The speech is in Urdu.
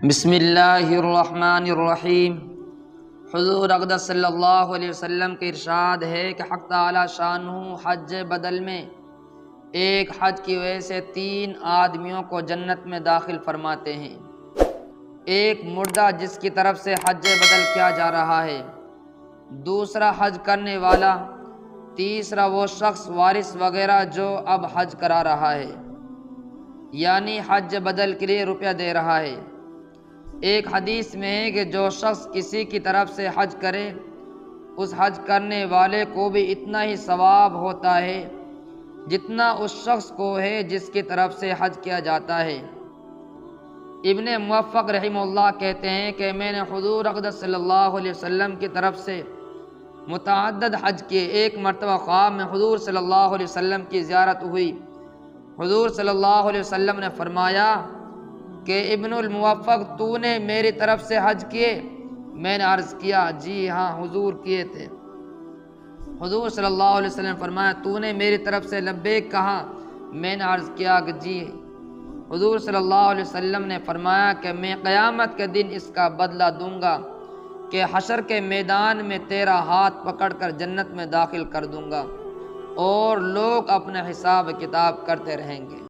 بسم اللہ الرحمن الرحیم۔ حضور اقدس صلی اللہ علیہ وسلم کے ارشاد ہے کہ حق تعالی شانہ حج بدل میں ایک حج کی وجہ سے 3 آدمیوں کو جنت میں داخل فرماتے ہیں۔ ایک مردہ جس کی طرف سے حج بدل کیا جا رہا ہے، دوسرا حج کرنے والا، تیسرا وہ شخص وارث وغیرہ جو اب حج کرا رہا ہے، یعنی حج بدل کے لیے روپیہ دے رہا ہے۔ ایک حدیث میں ہے کہ جو شخص کسی کی طرف سے حج کرے، اس حج کرنے والے کو بھی اتنا ہی ثواب ہوتا ہے جتنا اس شخص کو ہے جس کی طرف سے حج کیا جاتا ہے۔ ابن موفق رحمہ اللہ کہتے ہیں کہ میں نے حضور اقدس صلی اللہ علیہ وسلم کی طرف سے متعدد حج کیے۔ ایک مرتبہ خواب میں حضور صلی اللہ علیہ وسلم کی زیارت ہوئی۔ حضور صلی اللہ علیہ وسلم نے فرمایا کہ ابن الموفق تو نے میری طرف سے حج کیے؟ میں نے عرض کیا جی ہاں حضور کیے تھے۔ حضور صلی اللہ علیہ وسلم نے فرمایا تو نے میری طرف سے لبیک کہا؟ میں نے عرض کیا کہ جی۔ حضور صلی اللہ علیہ وسلم نے فرمایا کہ میں قیامت کے دن اس کا بدلہ دوں گا کہ حشر کے میدان میں تیرا ہاتھ پکڑ کر جنت میں داخل کر دوں گا اور لوگ اپنا حساب کتاب کرتے رہیں گے۔